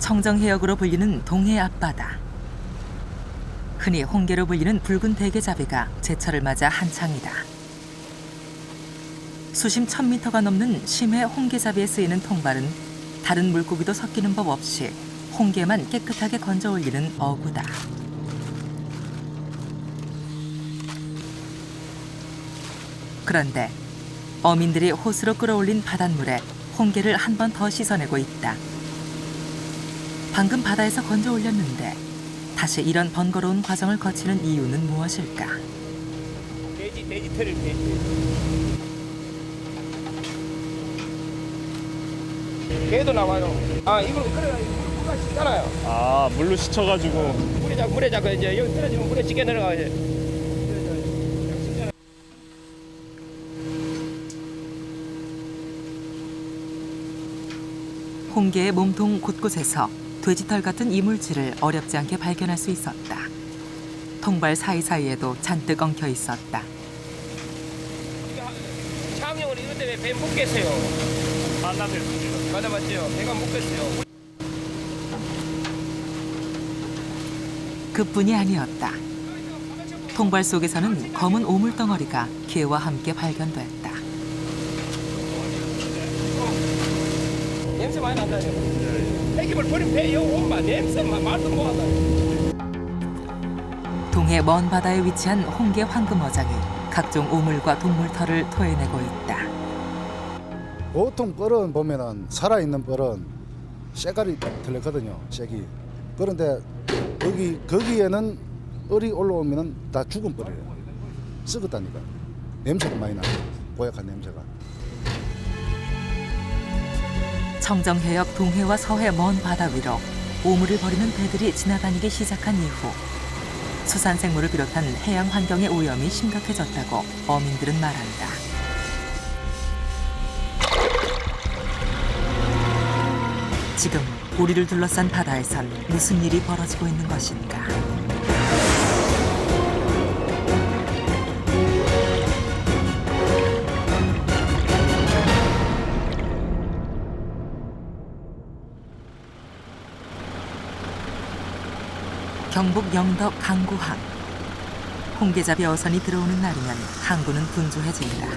청정해역으로 불리는 동해 앞바다. 흔히 홍게로 불리는 붉은 대게잡이가 제철을 맞아 한창이다. 수심 1000m가 넘는 심해 홍게잡이에 쓰이는 통발은 다른 물고기도 섞이는 법 없이 홍게만 깨끗하게 건져 올리는 어구다. 그런데 어민들이 호스로 끌어올린 바닷물에 홍게를 한 번 더 씻어내고 있다. 방금 바다에서 건져 올렸는데 다시 이런 번거로운 과정을 거치는 이유는 무엇일까? 돼지 털을 개도 나와요. 이거 그래 물가 씻잖아요. 아, 물로 씻혀가지고. 물에 자꾸 이제 여기 떨어지면 물에 찌게 내려가 이제. 홍게의 몸통 곳곳에서 돼지털 같은 이물질을 어렵지 않게 발견할 수 있었다. 통발 사이사이에도 잔뜩 엉켜 있었다. 창녕은 이것 때문에 배 묻겠어요. 만나뵙습니다. 맞아봤죠. 배가 묻겠어요. 그뿐이 아니었다. 통발 속에서는 검은 오물덩어리가 게와 함께 발견됐다. 냄새 많이 난다. 애기물 버린 배 여기 오면 냄새만 말도 못한다. 동해 먼 바다에 위치한 홍게 황금어장이 각종 오물과 동물털을 토해내고 있다. 보통 뻘은 보면은 살아있는 뻘은 쇠갈이 들렸거든요. 쇠기. 그런데 거기에는 얼이 올라오면은 다 죽은 뻘이에요. 썩었다니까. 냄새가 많이 나요. 고약한 냄새가. 청정해역 동해와 서해 먼 바다 위로 오물을 버리는 배들이 지나다니기 시작한 이후 수산생물을 비롯한 해양 환경의 오염이 심각해졌다고 어민들은 말한다. 지금 우리를 둘러싼 바다에선 무슨 일이 벌어지고 있는 것인가? 경북 영덕 강구항. 홍게잡이 어선이 들어오는 날이면 항구는 분주해진다.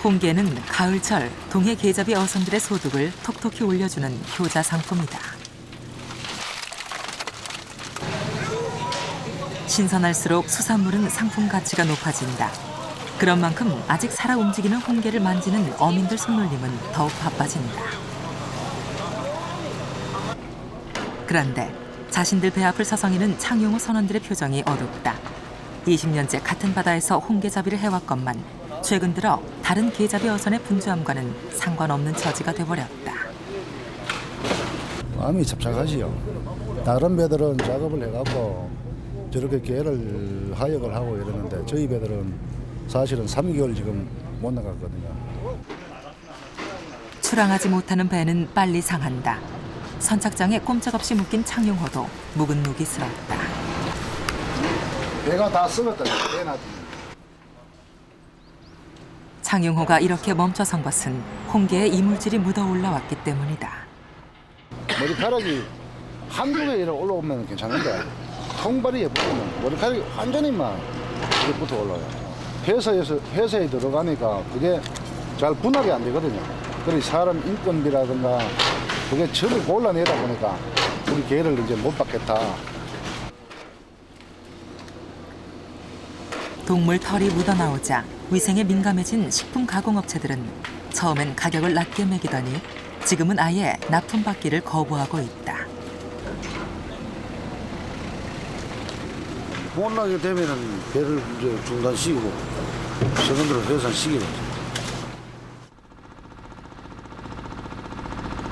홍게는 가을철 동해 게잡이 어선들의 소득을 톡톡히 올려주는 효자 상품이다. 신선할수록 수산물은 상품 가치가 높아진다. 그런 만큼 아직 살아 움직이는 홍게를 만지는 어민들 손놀림은 더욱 바빠진다. 그런데 자신들 배 앞을 서성이는 창용호 선원들의 표정이 어둡다. 20년째 같은 바다에서 홍게잡이를 해왔건만 최근 들어 다른 게잡이 어선의 분주함과는 상관없는 처지가 돼버렸다. 마음이 찹찹하지요. 다른 배들은 작업을 해갖고 저렇게 개를 하역을 하고 이러는데 저희 배들은 사실은 3개월 지금 못 나갔거든요. 출항하지 못하는 배는 빨리 상한다. 선착장에 꼼짝없이 묶인 창용호도 묵은 녹이 스럽다. 배가 다 썩었다. 창용호가 이렇게 멈춰선 것은 홍게의 이물질이 묻어 올라왔기 때문이다. 머리카락이 한두 개 이렇게 올라오면 괜찮은데 통발이 예쁘면 머리카락이 완전히만 이렇게 붙어 올라와요. 회사에 들어가니까 그게 잘 분할이 안 되거든요. 그래서 사람 인건비라든가 그게 전부 골라내다 보니까 우리 개를 이제 못 받겠다. 동물 털이 묻어나오자 위생에 민감해진 식품 가공업체들은 처음엔 가격을 낮게 매기더니 지금은 아예 납품받기를 거부하고 있다. 못 나게 되면은 배를 이제 중단시키고 선원들을 해산시키고.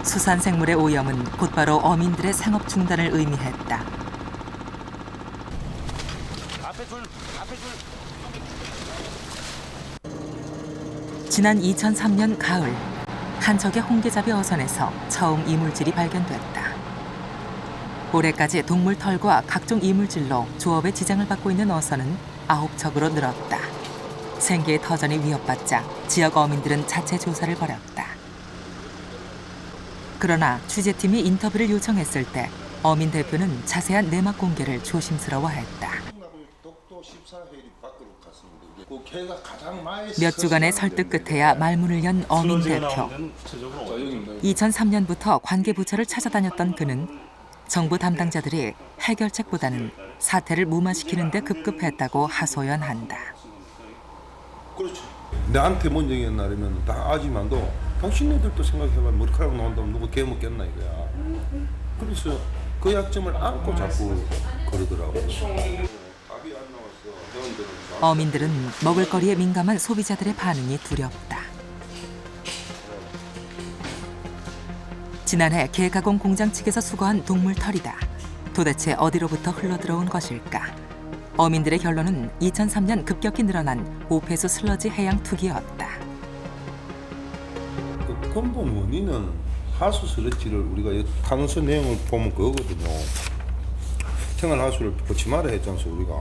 수산생물의 오염은 곧바로 어민들의 상업 중단을 의미했다. 지난 2003년 가을 한 척의 홍게잡이 어선에서 처음 이물질이 발견됐다. 올해까지 동물 털과 각종 이물질로 조업에 지장을 받고 있는 어선은 9척으로 늘었다. 생계의 터전이 위협받자 지역 어민들은 자체 조사를 벌였다. 그러나 취재팀이 인터뷰를 요청했을 때 어민 대표는 자세한 내막 공개를 조심스러워했다. 몇 주간의 설득 끝에야 말문을 연 어민 대표. 2003년부터 관계부처를 찾아다녔던 그는 정부 담당자들이 해결책보다는 사태를 무마시키는 데 급급했다고 하소연한다. 그렇죠. 나한테 문제인 날이면 다 아지만도 당신네들도 생각해봐. 머리카락 나온다면 누구 개먹겠나 이거야. 그래서 그 약점을 안고 자꾸 그러더라고. 어민들은 먹을거리에 민감한 소비자들의 반응이 두렵다. 지난해 개가공 공장 측에서 수거한 동물 털이다. 도대체 어디로부터 흘러들어온 것일까? 어민들의 결론은 2003년 급격히 늘어난 오폐수 슬러지 해양 투기였다. 그 근본 원인은 하수 슬러지를 우리가 탄소 내용을 보면 그거거든요. 생활 하수를 넣지 말아야 했잖아 우리가.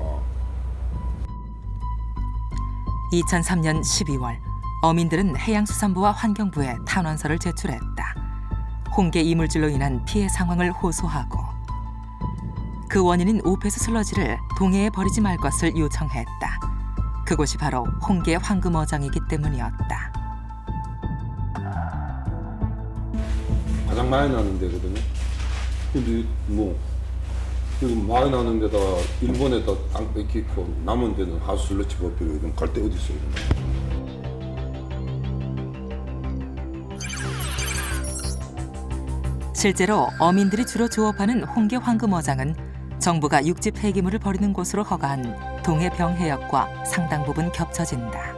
2003년 12월 어민들은 해양수산부와 환경부에 탄원서를 제출했다. 홍게 이물질로 인한 피해 상황을 호소하고 그 원인인 오폐수 슬러지를 동해에 버리지 말 것을 요청했다. 그곳이 바로 홍게 황금어장이기 때문이었다. 가장 많이 나는 데거든요. 근데 뭐 여기 많이 나는 데다 일본에다 땅 뺏기고 남은 데는 하수 슬러지 법비로 갈 데 어디 있어요? 실제로 어민들이 주로 조업하는 홍게 황금어장은 정부가 육지 폐기물을 버리는 곳으로 허가한 동해병해역과 상당 부분 겹쳐진다.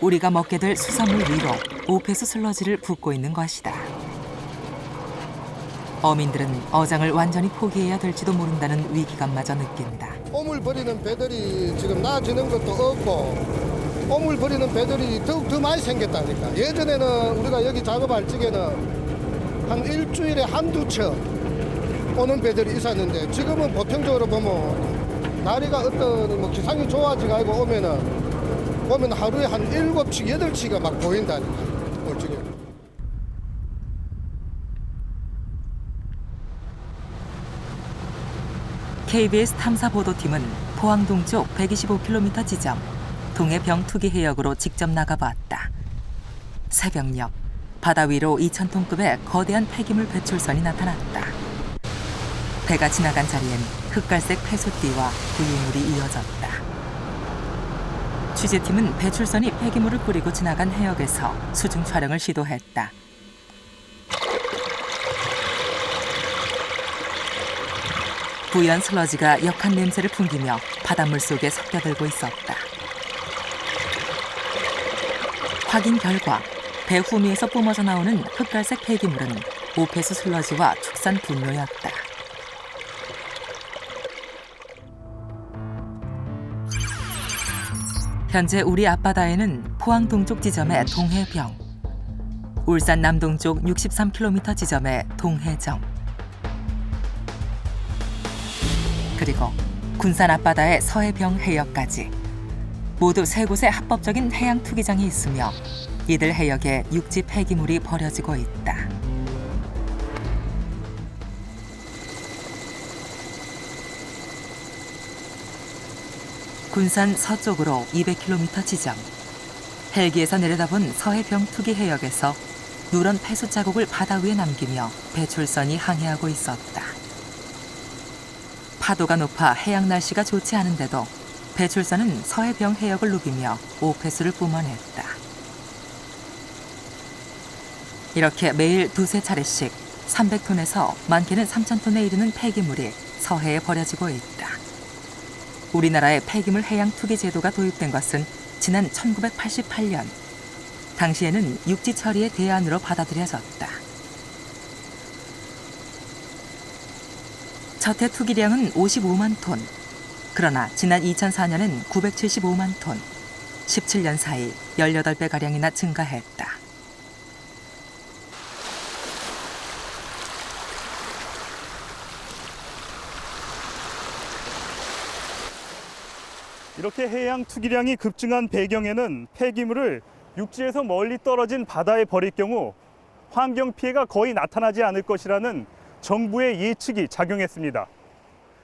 우리가 먹게 될 수산물 위로 오폐수 슬러지를 붓고 있는 것이다. 어민들은 어장을 완전히 포기해야 될지도 모른다는 위기감마저 느낀다. 오물 버리는 배들이 지금 나아지는 것도 없고 오물 버리는 배들이 더욱 더 많이 생겼다니까. 예전에는 우리가 여기 작업할 적에는 한 일주일에 한두 척 오는 배들이 있었는데 지금은 보통적으로 보면 날이가 어떤 뭐 기상이 좋아지고 오면 하루에 한 7치, 8치가 막 보인다니까. 어쩌게. KBS 탐사보도팀은 포항 동쪽 125km 지점 동해병 투기 해역으로 직접 나가봤다. 새벽녘 바다 위로 2,000톤급의 거대한 폐기물 배출선이 나타났다. 배가 지나간 자리엔 흑갈색 폐소띠와 구유물이 이어졌다. 취재팀은 배출선이 폐기물을 뿌리고 지나간 해역에서 수중 촬영을 시도했다. 부연 슬러지가 역한 냄새를 풍기며 바닷물 속에 섞여들고 있었다. 확인 결과 배 후미에서 뿜어져 나오는 흑갈색 폐기물은 오폐수 슬러지와 축산 분뇨였다. 현재 우리 앞바다에는 포항 동쪽 지점의 동해병, 울산 남동쪽 63km 지점의 동해정, 그리고 군산 앞바다의 서해병 해역까지 모두 3곳의 합법적인 해양 투기장이 있으며 이들 해역에 육지 폐기물이 버려지고 있다. 군산 서쪽으로 200km 지점, 헬기에서 내려다본 서해병 투기 해역에서 누런 폐수 자국을 바다 위에 남기며 배출선이 항해하고 있었다. 파도가 높아 해양 날씨가 좋지 않은데도 배출선은 서해병 해역을 누비며 오폐수를 뿜어냈다. 이렇게 매일 2~3차례씩 300톤에서 많게는 3,000톤에 이르는 폐기물이 서해에 버려지고 있다. 우리나라의 폐기물 해양 투기 제도가 도입된 것은 지난 1988년. 당시에는 육지 처리의 대안으로 받아들여졌다. 첫 해 투기량은 55만 톤. 그러나 지난 2004년엔 975만 톤. 17년 사이 18배가량이나 증가했다. 이렇게 해양 투기량이 급증한 배경에는 폐기물을 육지에서 멀리 떨어진 바다에 버릴 경우 환경 피해가 거의 나타나지 않을 것이라는 정부의 예측이 작용했습니다.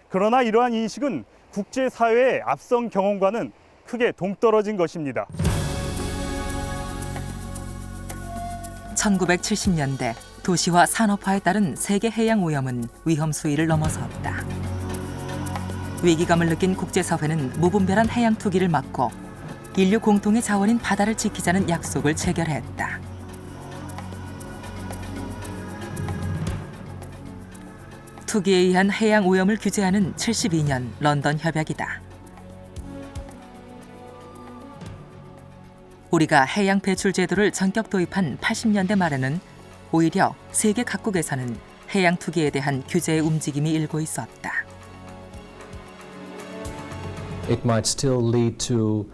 그러나 이러한 인식은 국제사회의 앞선 경험과는 크게 동떨어진 것입니다. 1970년대 도시화 산업화에 따른 세계 해양 오염은 위험 수위를 넘어섰다. 위기감을 느낀 국제사회는 무분별한 해양 투기를 막고 인류 공통의 자원인 바다를 지키자는 약속을 체결했다. 투기에 의한 해양 오염을 규제하는 72년 런던 협약이다. 우리가 해양 배출 제도를 전격 도입한 80년대 말에는 오히려 세계 각국에서는 해양 투기에 대한 규제의 움직임이 일고 있었다. It might still lead to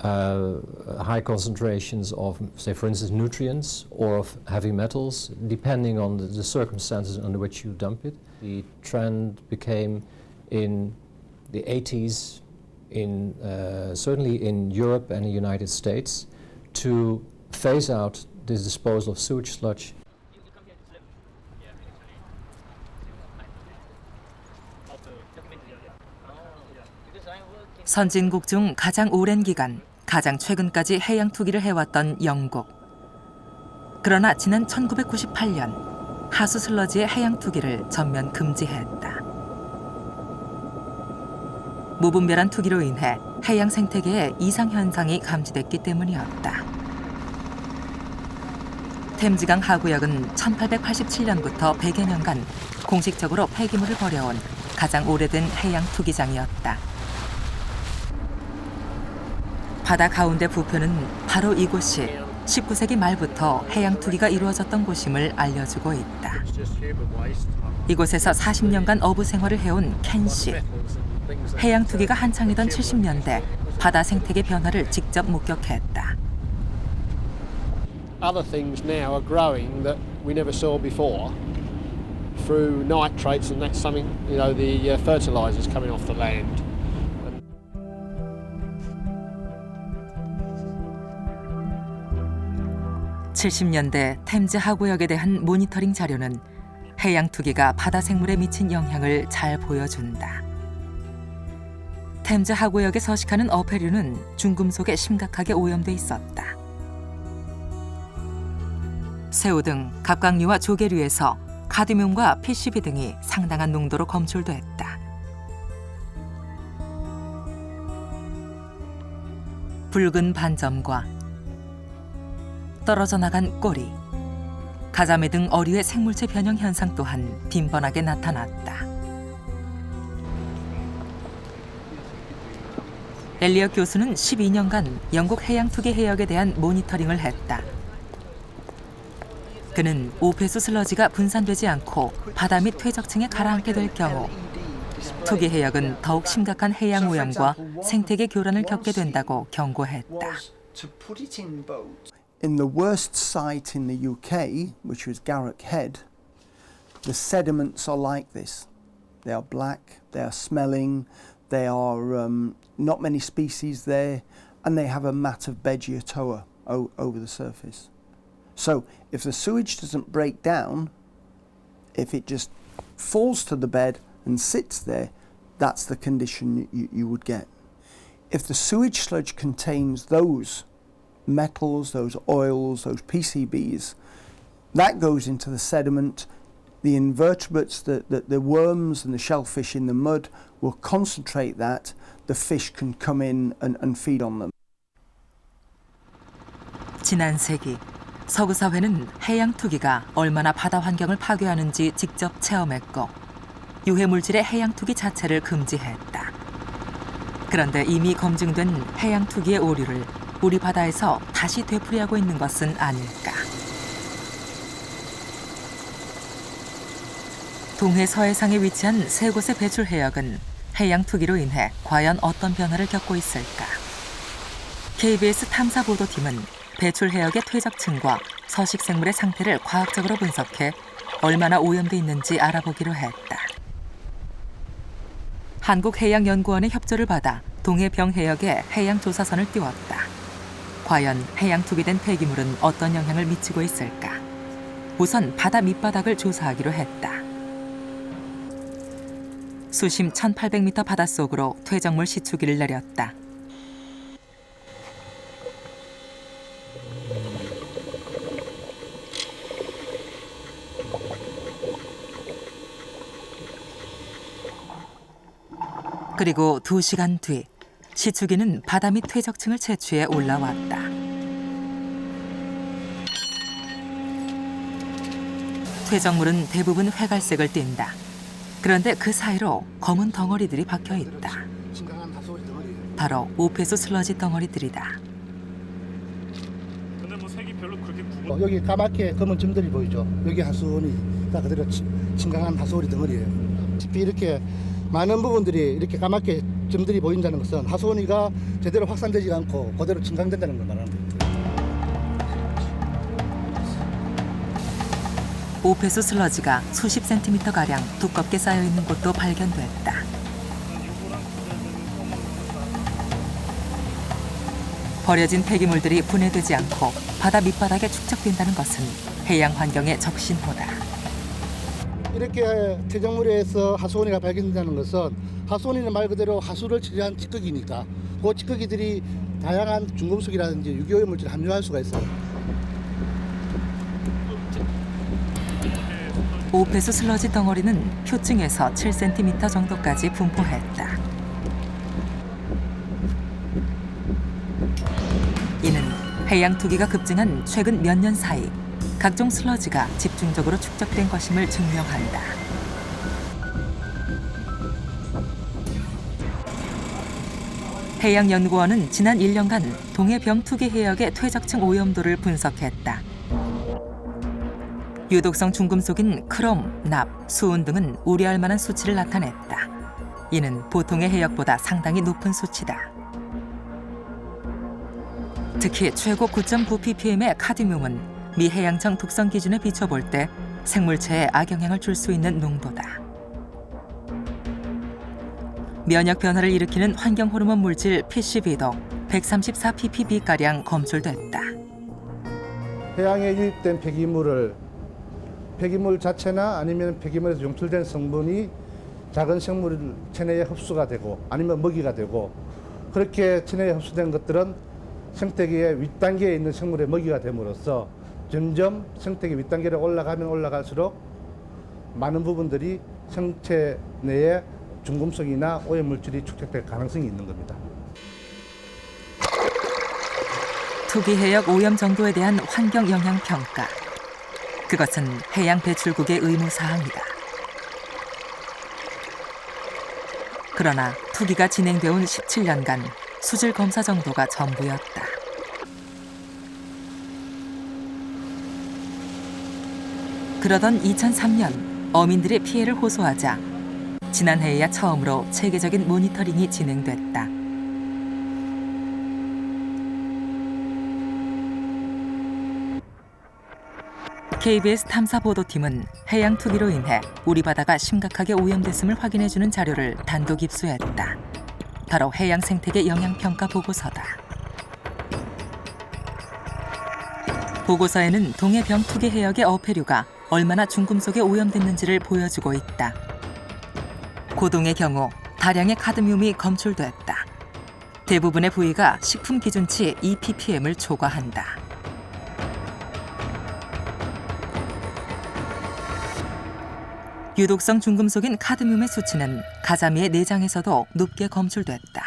high concentrations of, say, for instance, nutrients or of heavy metals, depending on the circumstances under which you dump it. The trend became in the 80s, certainly in Europe and the United States, to phase out the disposal of sewage sludge. 선진국 중 가장 오랜 기간, 가장 최근까지 해양 투기를 해왔던 영국. 그러나 지난 1998년 하수 슬러지의 해양 투기를 전면 금지했다. 무분별한 투기로 인해 해양 생태계에 이상 현상이 감지됐기 때문이었다. 템즈강 하구역은 1887년부터 100여 년간 공식적으로 폐기물을 버려온 가장 오래된 해양 투기장이었다. 바다 가운데 부표는 바로 이곳이 19세기 말부터 해양 투기가 이루어졌던 곳임을 알려주고 있다. 이곳에서 40년간 어부 생활을 해온 켄 씨. 해양 투기가 한창이던 70년대 바다 생태계 변화를 직접 목격했다. Other things now are growing that we never saw before through nitrates, and that's something, you know, the fertilizers coming off the land. 70년대 템즈 하구역에 대한 모니터링 자료는 해양 투기가 바다 생물에 미친 영향을 잘 보여준다. 템즈 하구역에 서식하는 어패류는 중금속에 심각하게 오염돼 있었다. 새우 등 갑각류와 조개류에서 카드뮴과 PCB 등이 상당한 농도로 검출됐다. 붉은 반점과 떨어져 나간 꼬리, 가자미 등 어류의 생물체 변형 현상 또한 빈번하게 나타났다. 엘리엇 교수는 12년간 영국 해양 투기 해역에 대한 모니터링을 했다. 그는 오폐수 슬러지가 분산되지 않고 바다 및 퇴적층에 가라앉게 될 경우 투기 해역은 더욱 심각한 해양 오염과 생태계 교란을 겪게 된다고 경고했다. In the worst site in the UK, which was Garrick Head, the sediments are like this. They are black, they are smelling, they are not many species there, and they have a mat of Beggiatoa over the surface. So if the sewage doesn't break down, if it just falls to the bed and sits there, that's the condition you would get. If the sewage sludge contains those metals, those oils, those PCBs, that goes into the sediment. The invertebrates, the worms and the shellfish in the mud will concentrate that. The fish can come in and feed on them. 지난 세기 서구 사회는 해양 투기가 얼마나 바다 환경을 파괴하는지 직접 체험했고 유해 물질의 해양 투기 자체를 금지했다. 그런데 이미 검증된 해양 투기의 오류를 우리 바다에서 다시 되풀이하고 있는 것은 아닐까. 동해 서해상에 위치한 세 곳의 배출 해역은 해양 투기로 인해 과연 어떤 변화를 겪고 있을까. KBS 탐사 보도팀은 배출 해역의 퇴적층과 서식 생물의 상태를 과학적으로 분석해 얼마나 오염돼 있는지 알아보기로 했다. 한국해양연구원의 협조를 받아 동해병 해역에 해양 조사선을 띄웠다. 과연 해양 투기된 폐기물은 어떤 영향을 미치고 있을까? 우선 바다 밑바닥을 조사하기로 했다. 수심 1,800m 바닷속으로 퇴적물 시추기를 내렸다. 그리고 2시간 뒤 시추기는 바다 밑 퇴적층을 채취해 올라왔다. 퇴적물은 대부분 회갈색을 띈다. 그런데 그 사이로 검은 덩어리들이 박혀 있다. 바로 오폐수 슬러지 덩어리들이다. 근데 뭐 색이 별로 그렇게 구분. 여기 까맣게 검은 점들이 보이죠. 여기 하수원이 다 그대로 진강한 하수원이 덩어리예요. 이렇게 많은 부분들이 이렇게 까맣게 점들이 보인다는 것은 하수원이가 제대로 확산되지 않고 그대로 진강된다는 걸 말하는 거예요. 오폐수 슬러지가 수십 센티미터가량 두껍게 쌓여있는 곳도 발견됐다. 버려진 폐기물들이 분해되지 않고 바다 밑바닥에 축적된다는 것은 해양 환경의 적신호다. 이렇게 퇴적물에서 하수원이가 발견된다는 것은 하수원이는 말 그대로 하수를 처리한 찌꺼기니까 그 찌꺼기들이 다양한 중금속이라든지 유기오염 물질을 함유할 수가 있어요. 오폐수 슬러지 덩어리는 표층에서 7cm 정도까지 분포했다. 이는 해양 투기가 급증한 최근 몇 년 사이 각종 슬러지가 집중적으로 축적된 것임을 증명한다. 해양연구원은 지난 1년간 동해 병투기 해역의 퇴적층 오염도를 분석했다. 유독성 중금속인 크롬, 납, 수은 등은 우려할 만한 수치를 나타냈다. 이는 보통의 해역보다 상당히 높은 수치다. 특히 최고 9.9ppm의 카드뮴은 미 해양청 독성 기준에 비춰볼 때 생물체에 악영향을 줄 수 있는 농도다. 면역 변화를 일으키는 환경 호르몬 물질 PCB도 134ppb가량 검출됐다. 해양에 유입된 폐기물 자체나 아니면 폐기물에서 용출된 성분이 작은 생물 체내에 흡수가 되고 아니면 먹이가 되고 그렇게 체내에 흡수된 것들은 생태계의 윗단계에 있는 생물의 먹이가 됨으로써 점점 생태계 윗단계를 올라가면 올라갈수록 많은 부분들이 생체 내에 중금속이나 오염물질이 축적될 가능성이 있는 겁니다. 투기 해역 오염 정도에 대한 환경 영향 평가. 그것은 해양 배출국의 의무 사항이다. 그러나 투기가 진행되어 온 17년간 수질 검사 정도가 전부였다. 그러던 2003년 어민들의 피해를 호소하자 지난해에야 처음으로 체계적인 모니터링이 진행됐다. KBS 탐사보도팀은 해양 투기로 인해 우리 바다가 심각하게 오염됐음을 확인해주는 자료를 단독 입수했다. 바로 해양 생태계 영향평가 보고서다. 보고서에는 동해 병투기 해역의 어패류가 얼마나 중금속에 오염됐는지를 보여주고 있다. 고동의 경우 다량의 카드뮴이 검출됐다. 대부분의 부위가 식품 기준치 2ppm을 초과한다. 유독성 중금속인 카드뮴의 수치는 가자미의 내장에서도 높게 검출됐다.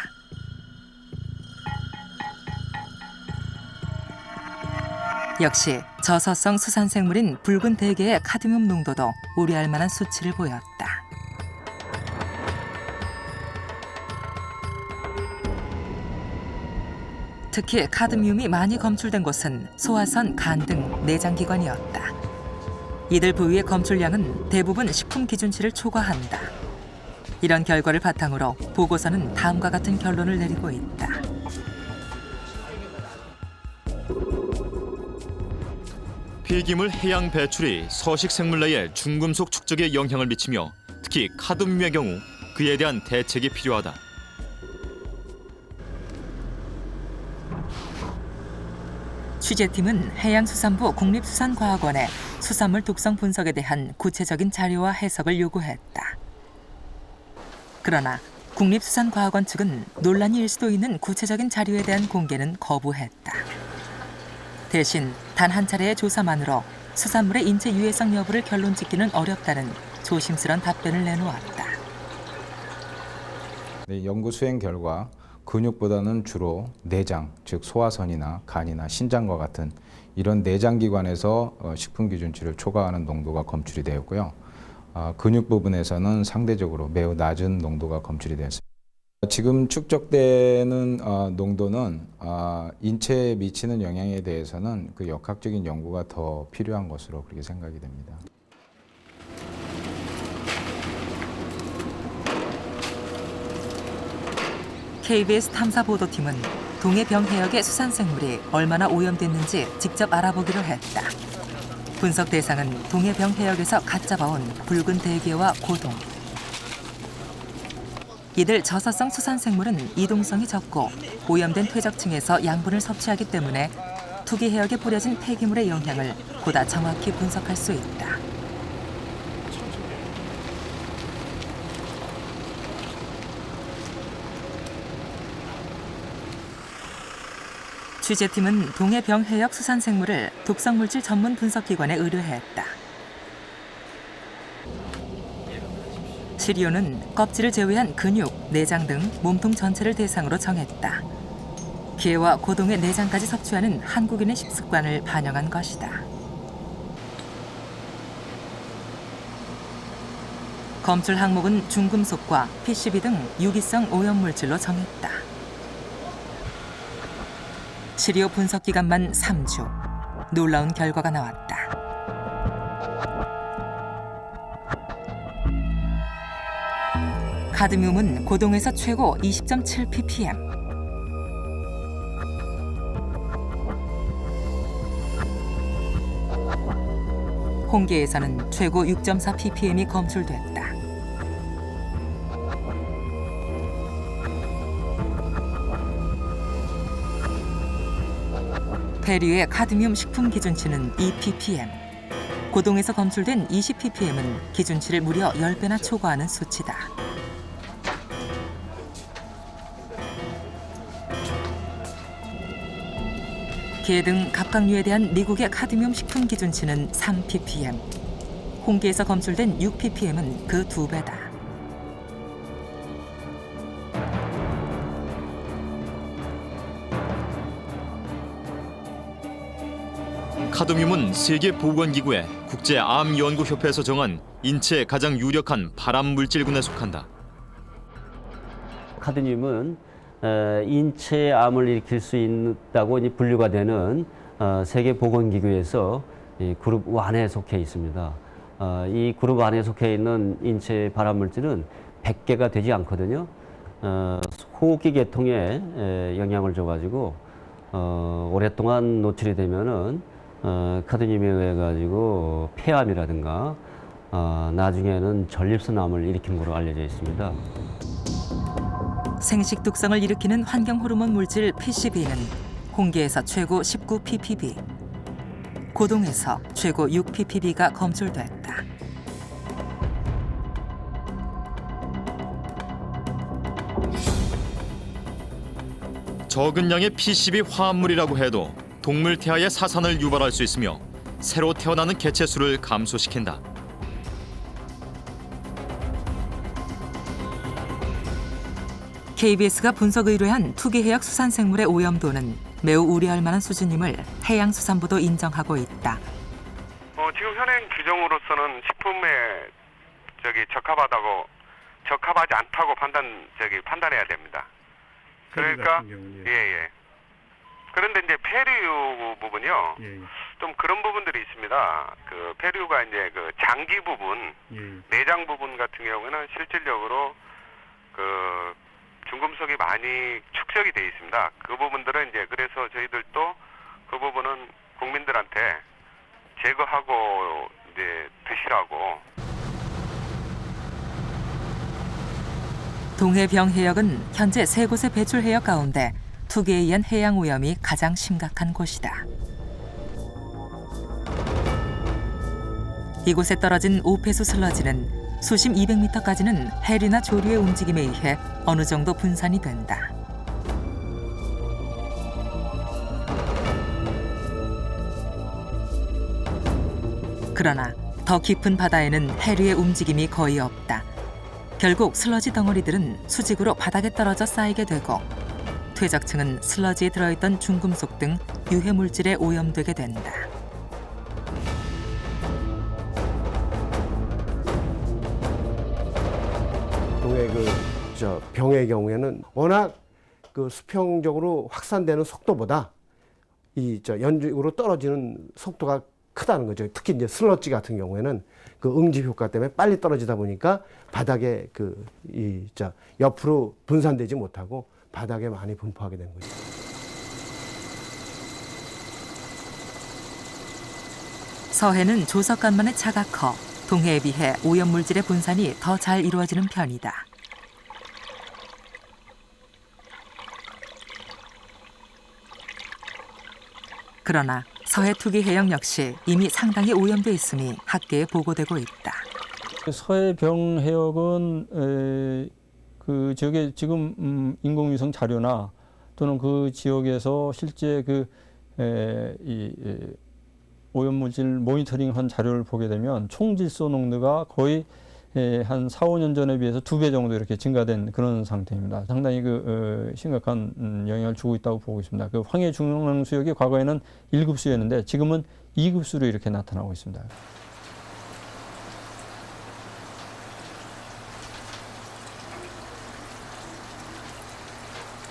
역시 저서성 수산생물인 붉은 대게의 카드뮴 농도도 우려할 만한 수치를 보였다. 특히 카드뮴이 많이 검출된 곳은 소화선, 간 등 내장기관이었다. 이들 부위의 검출량은 대부분 식품 기준치를 초과한다. 이런 결과를 바탕으로 보고서는 다음과 같은 결론을 내리고 있다. 폐기물 해양 배출이 서식 생물 내의 중금속 축적에 영향을 미치며 특히 카드뮴의 경우 그에 대한 대책이 필요하다. 취재팀은 해양수산부 국립수산과학원에 수산물 독성 분석에 대한 구체적인 자료와 해석을 요구했다. 그러나 국립수산과학원 측은 논란이 일 수도 있는 구체적인 자료에 대한 공개는 거부했다. 대신 단 한 차례의 조사만으로 수산물의 인체 유해성 여부를 결론 짓기는 어렵다는 조심스런 답변을 내놓았다. 네, 연구 수행 결과 근육보다는 주로 내장, 즉 소화선이나 간이나 신장과 같은 이런 내장기관에서 식품 기준치를 초과하는 농도가 검출이 되었고요. 근육 부분에서는 상대적으로 매우 낮은 농도가 검출이 되었습니다. 지금 축적되는 농도는 인체에 미치는 영향에 대해서는 그 역학적인 연구가 더 필요한 것으로 그렇게 생각이 됩니다. KBS 탐사보도팀은 동해병해역의 수산생물이 얼마나 오염됐는지 직접 알아보기로 했다. 분석 대상은 동해병해역에서 갓 잡아온 붉은 대게와 고동. 이들 저서성 수산생물은 이동성이 적고 오염된 퇴적층에서 양분을 섭취하기 때문에 투기해역에 뿌려진 폐기물의 영향을 보다 정확히 분석할 수 있다. 취재팀은 동해병해역 수산생물을 독성물질 전문 분석기관에 의뢰했다. 시리오는 껍질을 제외한 근육, 내장 등 몸통 전체를 대상으로 정했다. 게와 고동의 내장까지 섭취하는 한국인의 식습관을 반영한 것이다. 검출 항목은 중금속과 PCB 등 유기성 오염물질로 정했다. 시리오 분석 기간만 3주. 놀라운 결과가 나왔다. 카드뮴은 고동에서 최고 20.7 ppm. 홍게에서는 최고 6.4 ppm이 검출됐다. 페류의 카드뮴 식품 기준치는 2 ppm. 고동에서 검출된 20 ppm은 기준치를 무려 10배나 초과하는 수치다. 게 등 갑각류에 대한 미국의 카드뮴 식품 기준치는 3 ppm. 홍게에서 검출된 6 ppm은 그 2배다. 카드뮴은 세계보건기구의 국제암연구협회에서 정한 인체에 가장 유력한 발암물질군에 속한다. 카드뮴은 인체에 암을 일으킬 수 있다고 분류가 되는 세계보건기구에서 그룹 1에 속해 있습니다. 이 그룹 1에 속해 있는 인체 발암물질은 100개가 되지 않거든요. 호흡기 계통에 영향을 줘가지고 오랫동안 노출이 되면은 카드뮴에 의해 가지고 폐암이라든가 나중에는 전립선암을 일으키는 것으로 알려져 있습니다. 생식 독성을 일으키는 환경 호르몬 물질 PCB는 홍게에서 최고 19 ppb, 고동에서 최고 6 ppb가 검출됐다. 적은 양의 PCB 화합물이라고 해도 동물 태아의 사산을 유발할 수 있으며 새로 태어나는 개체 수를 감소시킨다. KBS가 분석 의뢰한 투기해역 수산생물의 오염도는 매우 우려할 만한 수준임을 해양수산부도 인정하고 있다. 지금 현행 규정으로서는 식품에 적합하지 않다고 판단해야 됩니다. 그러니까 예. 그런데 이제 폐류 부분이요. 좀 그런 부분들이 있습니다. 그 폐류가 이제 그 장기 부분, 내장 부분 같은 경우에는 실질적으로 그 중금속이 많이 축적이 돼 있습니다. 그 부분들은 이제 그래서 저희들도 그 부분은 국민들한테 제거하고 이제 드시라고. 동해병해역은 현재 3곳의 배출 해역 가운데 투기에 의한 해양 오염이 가장 심각한 곳이다. 이곳에 떨어진 오폐수 슬러지는 수심 200m까지는 해류나 조류의 움직임에 의해 어느 정도 분산이 된다. 그러나 더 깊은 바다에는 해류의 움직임이 거의 없다. 결국 슬러지 덩어리들은 수직으로 바닥에 떨어져 쌓이게 되고 퇴적층은 슬러지에 들어있던 중금속 등 유해 물질에 오염되게 된다. 동해 병의 경우에는 워낙 수평적으로 확산되는 속도보다 연중으로 떨어지는 속도가 크다는 거죠. 특히 이제 슬러지 같은 경우에는 응집 효과 때문에 빨리 떨어지다 보니까 바닥에 옆으로 분산되지 못하고 바닥에 많이 분포하게 된 거죠. 서해는 조석간만의 차가 커 동해에 비해 오염물질의 분산이 더 잘 이루어지는 편이다. 그러나 서해 투기 해역 역시 이미 상당히 오염돼 있음이 학계에 보고되고 있다. 서해병 해역은 그 지역에 지금 인공위성 자료나 또는 그 지역에서 실제 오염물질 모니터링한 자료를 보게 되면 총질소 농도가 거의 한 4, 5년 전에 비해서 2배 정도 이렇게 증가된 그런 상태입니다. 상당히 심각한 영향을 주고 있다고 보고 있습니다. 황해 중앙 수역이 과거에는 1급수였는데 지금은 2급수로 이렇게 나타나고 있습니다.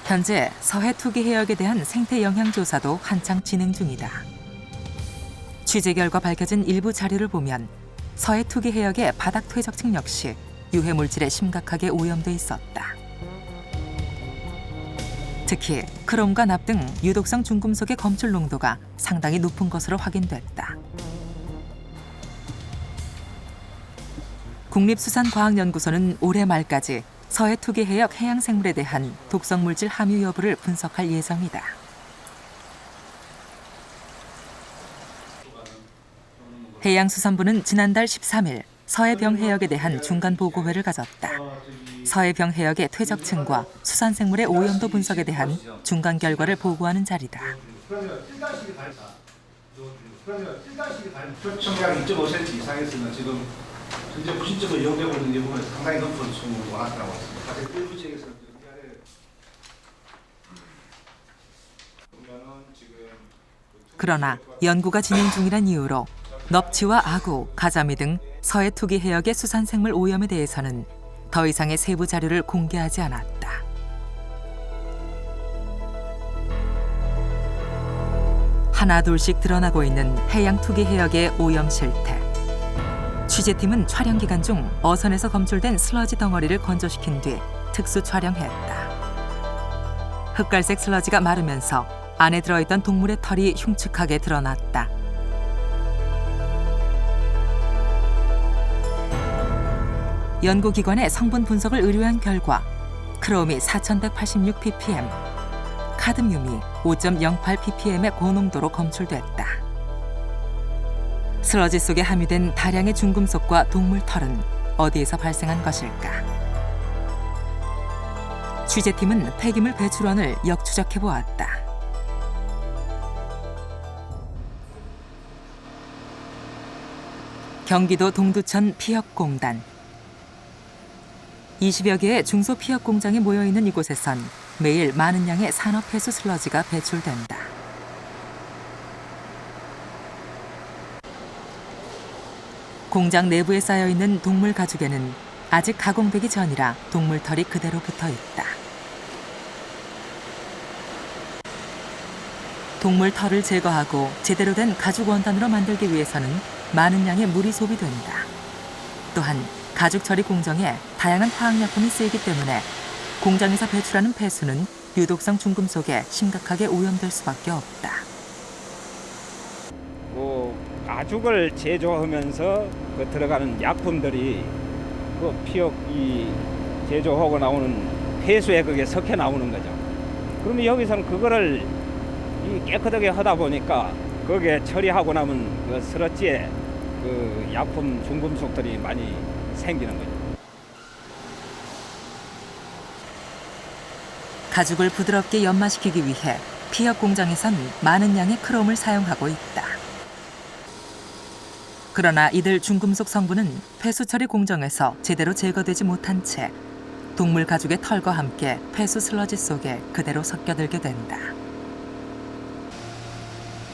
현재 서해 투기 해역에 대한 생태 영향 조사도 한창 진행 중이다. 취재 결과 밝혀진 일부 자료를 보면 서해 투기 해역의 바닥 퇴적층 역시 유해 물질에 심각하게 오염돼 있었다. 특히 크롬과 납 등 유독성 중금속의 검출 농도가 상당히 높은 것으로 확인됐다. 국립수산과학연구소는 올해 말까지 서해 투기 해역 해양 생물에 대한 독성 물질 함유 여부를 분석할 예정이다. 해양수산부는 지난달 13일 서해병 해역에 대한 중간 보고회를 가졌다. 서해병 해역의 퇴적층과 수산생물의 오염도 분석에 대한 중간 결과를 보고하는 자리다. 표청량 2.5cm 이상에서는 지금 현재 부신적으로 이용되고 있는 부분은 상당히 높은 수준으로 나타나고 있습니다. 사실 일부 지역에서는 그러나 연구가 진행 중이란 이유로 넙치와 아구, 가자미 등 서해 투기 해역의 수산생물 오염에 대해서는 더 이상의 세부 자료를 공개하지 않았다. 하나둘씩 드러나고 있는 해양 투기 해역의 오염 실태. 취재팀은 촬영 기간 중 어선에서 검출된 슬러지 덩어리를 건조시킨 뒤 특수 촬영했다. 흑갈색 슬러지가 마르면서 안에 들어있던 동물의 털이 흉측하게 드러났다. 연구기관의 성분 분석을 의뢰한 결과 크롬이 4186ppm, 카드뮴이 5.08ppm의 고농도로 검출됐다. 슬러지 속에 함유된 다량의 중금속과 동물 털은 어디에서 발생한 것일까? 취재팀은 폐기물 배출원을 역추적해 보았다. 경기도 동두천 피혁공단. 20여 개의 중소피혁 공장이 모여있는 이곳에선 매일 많은 양의 산업폐수 슬러지가 배출된다. 공장 내부에 쌓여있는 동물 가죽에는 아직 가공되기 전이라 동물 털이 그대로 붙어있다. 동물 털을 제거하고 제대로 된 가죽 원단으로 만들기 위해서는 많은 양의 물이 소비된다. 또한 가죽 처리 공정에 다양한 화학약품이 쓰이기 때문에 공장에서 배출하는 폐수는 유독성 중금속에 심각하게 오염될 수밖에 없다. 가죽을 제조하면서 들어가는 약품들이 피혁이 제조하고 나오는 폐수에 그게 섞여 나오는 거죠. 그러면 여기서는 그거를 깨끗하게 하다 보니까 거기에 처리하고 나면 슬러지에 그 약품 중금속들이 많이 생기는 거죠. 가죽을 부드럽게 연마시키기 위해 피혁 공장에선 많은 양의 크롬을 사용하고 있다. 그러나 이들 중금속 성분은 폐수 처리 공정에서 제대로 제거되지 못한 채 동물 가죽의 털과 함께 폐수 슬러지 속에 그대로 섞여들게 된다.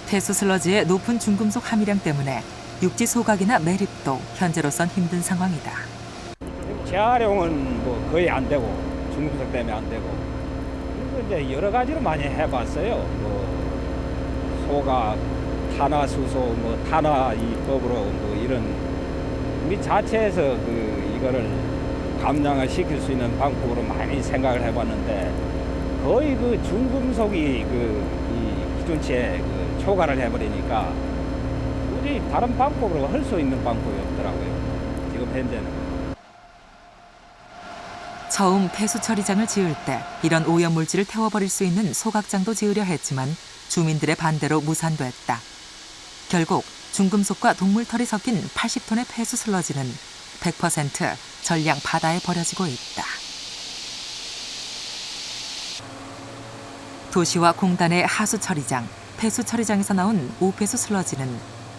폐수 슬러지의 높은 중금속 함유량 때문에 육지 소각이나 매립도 현재로선 힘든 상황이다. 재활용은 뭐 거의 안 되고 중금속 때문에 안 되고 그리고 이제 여러 가지로 많이 해봤어요. 뭐 소각, 탄화수소, 뭐 탄화 이법으로 뭐 이런 우리 자체에서 그 이거를 감량을 시킬 수 있는 방법으로 많이 생각을 해봤는데 거의 그 중금속이 그 이 기준치에 그 초과를 해버리니까 우리 다른 방법으로 할 수 있는 방법이 없더라고요. 지금 현재는. 처음 폐수 처리장을 지을 때 이런 오염물질을 태워버릴 수 있는 소각장도 지으려 했지만 주민들의 반대로 무산됐다. 결국 중금속과 동물털이 섞인 80톤의 폐수 슬러지는 100% 전량 바다에 버려지고 있다. 도시와 공단의 하수 처리장, 폐수 처리장에서 나온 오폐수 슬러지는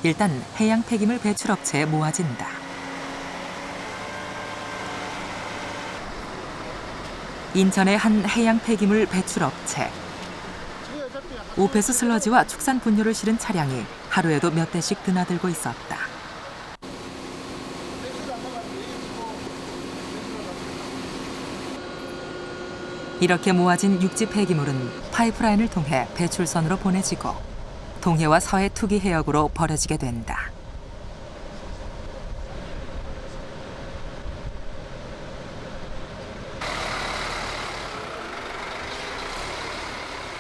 일단 해양 폐기물 배출업체에 모아진다. 인천의 한 해양 폐기물 배출업체. 오폐수 슬러지와 축산 분뇨를 실은 차량이 하루에도 몇 대씩 드나들고 있었다. 이렇게 모아진 육지 폐기물은 파이프라인을 통해 배출선으로 보내지고 동해와 서해 투기 해역으로 버려지게 된다.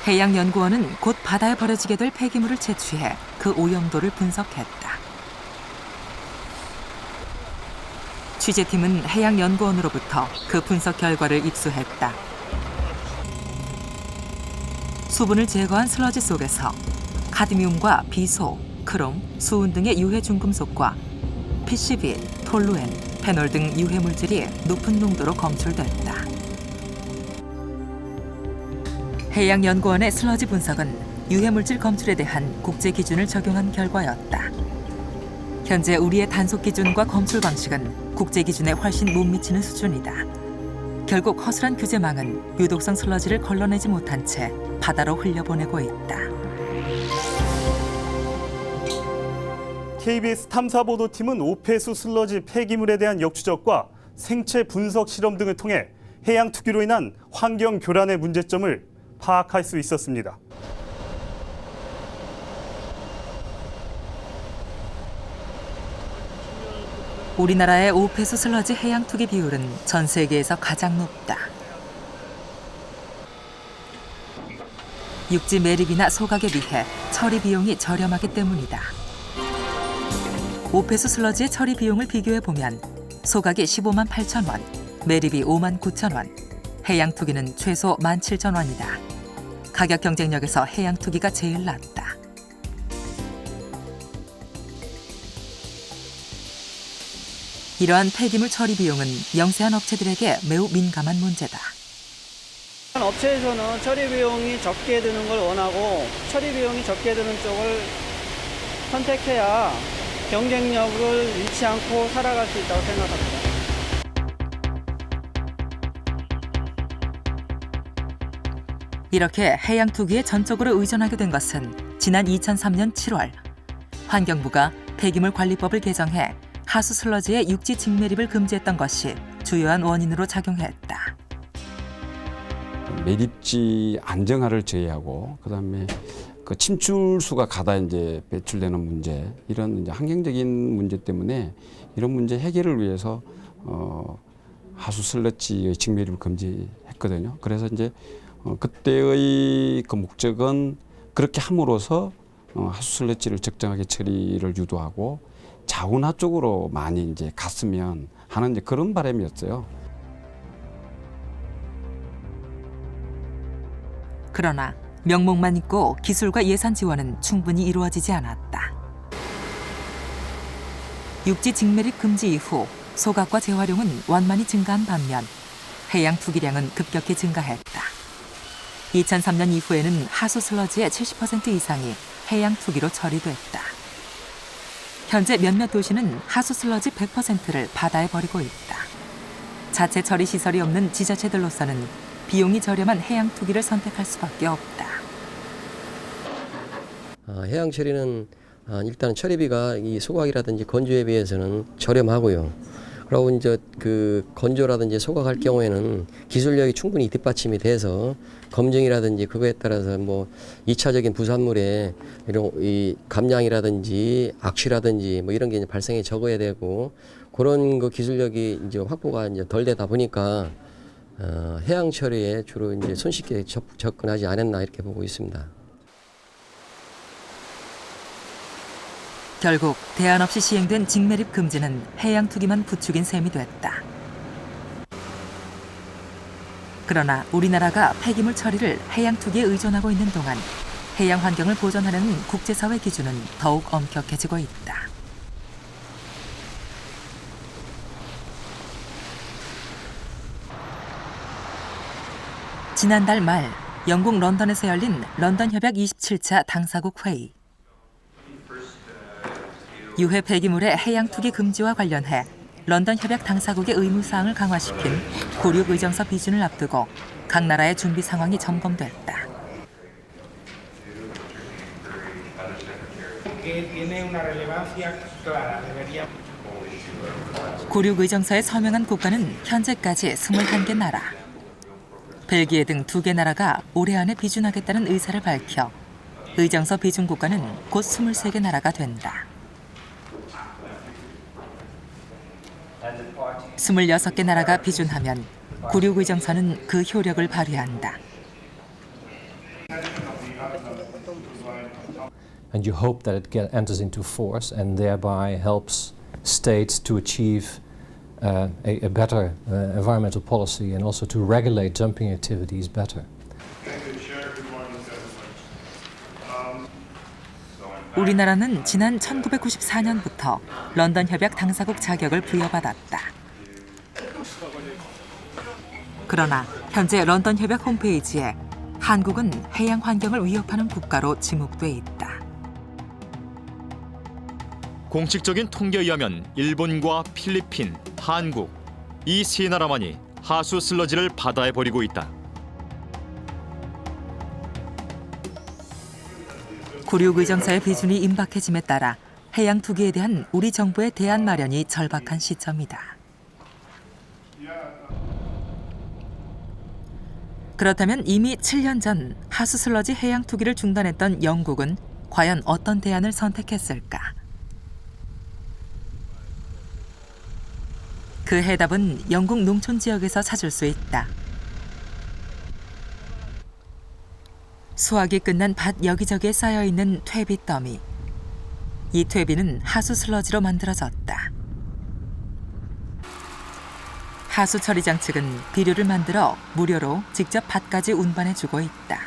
해양연구원은 곧 바다에 버려지게 될 폐기물을 채취해 그 오염도를 분석했다. 취재팀은 해양연구원으로부터 그 분석 결과를 입수했다. 수분을 제거한 슬러지 속에서 카드뮴과 비소, 크롬, 수은 등의 유해 중금속과 PCB, 톨루엔, 페놀 등 유해 물질이 높은 농도로 검출됐다. 해양연구원의 슬러지 분석은 유해물질 검출에 대한 국제 기준을 적용한 결과였다. 현재 우리의 단속 기준과 검출 방식은 국제 기준에 훨씬 못 미치는 수준이다. 결국 허술한 규제망은 유독성 슬러지를 걸러내지 못한 채 바다로 흘려보내고 있다. KBS 탐사보도팀은 오폐수 슬러지 폐기물에 대한 역추적과 생체 분석 실험 등을 통해 해양 투기로 인한 환경 교란의 문제점을 파악할 수 있었습니다. 우리나라의 오폐수 슬러지 해양 투기 비율은 전 세계에서 가장 높다. 육지 매립이나 소각에 비해 처리 비용이 저렴하기 때문이다. 오폐수 슬러지의 처리 비용을 비교해보면 소각이 15만 8천 원, 매립이 5만 9천 원, 해양 투기는 최소 17,000원이다. 가격 경쟁력에서 해양 투기가 제일 낮다. 이러한 폐기물 처리 비용은 영세한 업체들에게 매우 민감한 문제다. 업체에서는 처리 비용이 적게 드는 걸 원하고 처리 비용이 적게 드는 쪽을 선택해야 경쟁력을 잃지 않고 살아갈 수 있다고 생각합니다. 이렇게 해양 투기에 전적으로 의존하게 된 것은 지난 2003년 7월 환경부가 폐기물 관리법을 개정해 하수 슬러지의 육지 직매립을 금지했던 것이 주요한 원인으로 작용했다. 매립지 안정화를 제외하고 그다음에 그 침출수가 가다 이제 배출되는 문제 이런 이제 환경적인 문제 때문에 이런 문제 해결을 위해서 하수 슬러지의 직매립을 금지했거든요. 그래서 이제 그때의 그 목적은 그렇게 함으로써 하수 슬러지를 적정하게 처리를 유도하고 자운하 쪽으로 많이 이제 갔으면 하는 이제 그런 바람이었어요. 그러나 명목만 있고 기술과 예산 지원은 충분히 이루어지지 않았다. 육지 직매립 금지 이후 소각과 재활용은 완만히 증가한 반면 해양 투기량은 급격히 증가했다. 2003년 이후에는 하수 슬러지의 70% 이상이 해양 투기로 처리됐다. 현재 몇몇 도시는 하수 슬러지 100%를 바다에 버리고 있다. 자체 처리 시설이 없는 지자체들로서는 비용이 저렴한 해양 투기를 선택할 수밖에 없다. 해양 처리는 일단 처리비가 이 소각이라든지 건조에 비해서는 저렴하고요. 그리고 이제 그 건조라든지 소각할 경우에는 기술력이 충분히 뒷받침이 돼서 검증이라든지 그거에 따라서 뭐 2차적인 부산물에 이런 이 감량이라든지 악취라든지 뭐 이런 게 이제 발생이 적어야 되고 그런 그 기술력이 이제 확보가 이제 덜 되다 보니까 해양 처리에 주로 이제 손쉽게 접근하지 않았나 이렇게 보고 있습니다. 결국 대안 없이 시행된 직매립 금지는 해양 투기만 부추긴 셈이 됐다. 그러나 우리나라가 폐기물 처리를 해양 투기에 의존하고 있는 동안 해양 환경을 보존하려는 국제사회 기준은 더욱 엄격해지고 있다. 지난달 말 영국 런던에서 열린 런던 협약 27차 당사국 회의. 유해 폐기물의 해양 투기 금지와 관련해 런던 협약 당사국의 의무사항을 강화시킨 구륙 의정서 비준을 앞두고 각 나라의 준비 상황이 점검됐다. 구륙 의정서에 서명한 국가는 현재까지 21개 나라. 벨기에 등 2개 나라가 올해 안에 비준하겠다는 의사를 밝혀 의정서 비준 국가는 곧 23개 나라가 된다. 26개 나라가 비준하면 구륙 의정서는 그 효력을 발휘한다. And you hope that it enters into force and thereby helps states to achieve a better environmental policy and also to regulate dumping activities better. 우리나라는 지난 1994년부터 런던 협약 당사국 자격을 부여받았다. 그러나 현재 런던 협약 홈페이지에 한국은 해양 환경을 위협하는 국가로 지목돼 있다. 공식적인 통계에 의하면 일본과 필리핀, 한국 이 세 나라만이 하수 슬러지를 바다에 버리고 있다. 구륙 의정서의 비준이 임박해짐에 따라 해양 투기에 대한 우리 정부의 대안 마련이 절박한 시점이다. 그렇다면 이미 7년 전 하수 슬러지 해양 투기를 중단했던 영국은 과연 어떤 대안을 선택했을까? 그 해답은 영국 농촌 지역에서 찾을 수 있다. 수확이 끝난 밭 여기저기에 쌓여있는 퇴비 더미. 이 퇴비는 하수 슬러지로 만들어졌다. 하수 처리장 측은 비료를 만들어 무료로 직접 밭까지 운반해주고 있다.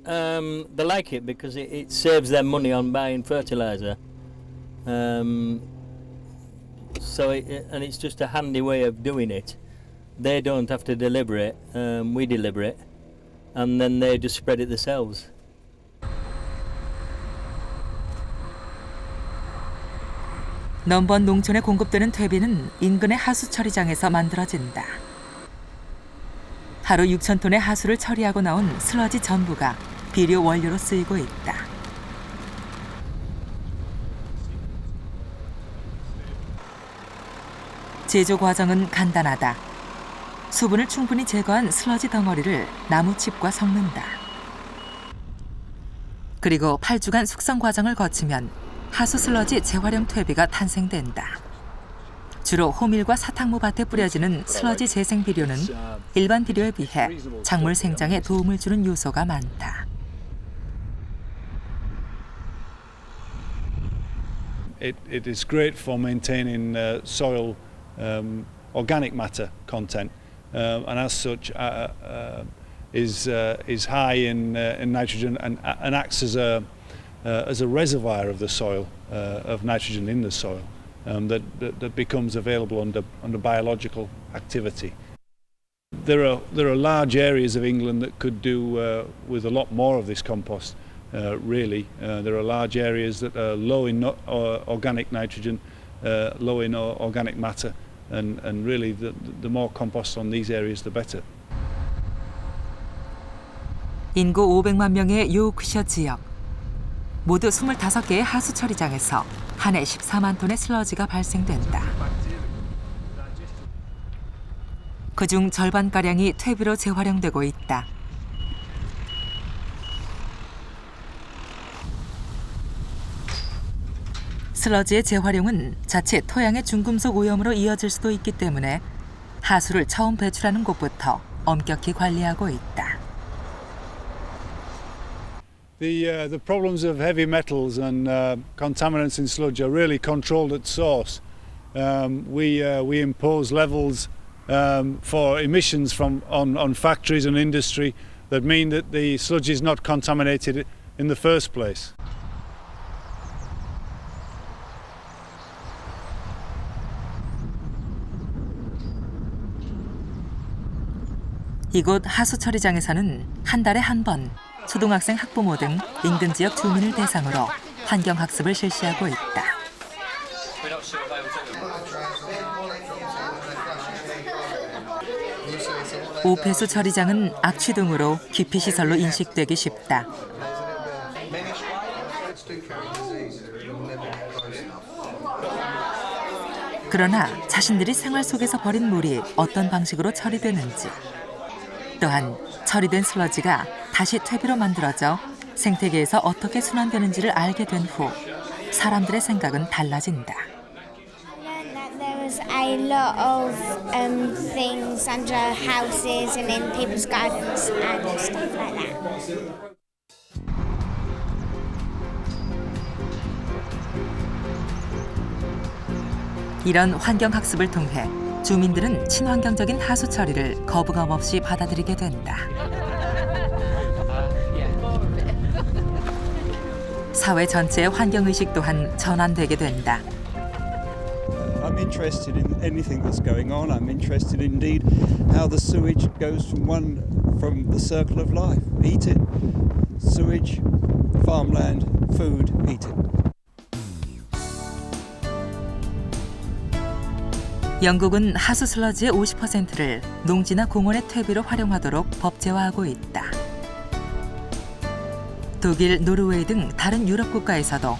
They like it because it saves them money on buying fertilizer. And it's just a handy way of doing it. They don't have to deliver it, we deliver it, and then they just spread it themselves. 넘번 농촌에 공급되는 퇴비는 인근의 하수 처리장에서 만들어진다. 하루 6,000톤의 하수를 처리하고 나온 슬러지 전부가 비료 원료로 쓰이고 있다. 제조 과정은 간단하다. 수분을 충분히 제거한 슬러지 덩어리를 나무칩과 섞는다. 그리고 8주간 숙성 과정을 거치면 하수 슬러지 재활용 퇴비가 탄생된다. 주로 호밀과 사탕무 밭에 뿌려지는 슬러지 재생 비료는 일반 비료에 비해 작물 생장에 도움을 주는 요소가 많다. It is great for maintaining soil organic matter content, and as such is high in nitrogen and acts as as a reservoir of the soil, of nitrogen in the soil, that becomes available under biological activity. There are large areas of England that could do with a lot more of this compost. Really, there are large areas that are low in organic nitrogen, low in organic matter, and really the more compost on these areas, the better. 인구 500만 명의 요크셔 지역. 모두 25개의 하수 처리장에서 한 해 14만 톤의 슬러지가 발생된다. 그중 절반가량이 퇴비로 재활용되고 있다. 슬러지의 재활용은 자칫 토양의 중금속 오염으로 이어질 수도 있기 때문에 하수를 처음 배출하는 곳부터 엄격히 관리하고 있다. The problems of heavy metals and contaminants in sludge are really controlled at source. We impose levels for emissions on factories and industry that mean that the sludge is not contaminated in the first place. 이곳 하수 처리장에서는 한 달에 한 번 초등학생 학부모 등 인근 지역 주민을 대상으로 환경 학습을 실시하고 있다. 오폐수 처리장은 악취 등으로 기피 시설로 인식되기 쉽다. 그러나 자신들이 생활 속에서 버린 물이 어떤 방식으로 처리되는지, 또한 처리된 슬러지가 다시 퇴비로 만들어져 생태계에서 어떻게 순환되는지를 알게 된 후 사람들의 생각은 달라진다. There was a lot of things under houses and in people's gardens and stuff like that. 이런 환경 학습을 통해 주민들은 친환경적인 하수 처리를 거부감 없이 받아들이게 된다. 사회 전체의 환경 의식 또한 전환되게 된다. I'm interested in anything that's going on. I'm interested indeed how the sewage goes from the circle of life. Eat it. Sewage, farmland, food, eat it. 영국은 하수 슬러지의 50%를 농지나 공원의 퇴비로 활용하도록 법제화하고 있다. 독일, 노르웨이 등 다른 유럽 국가에서도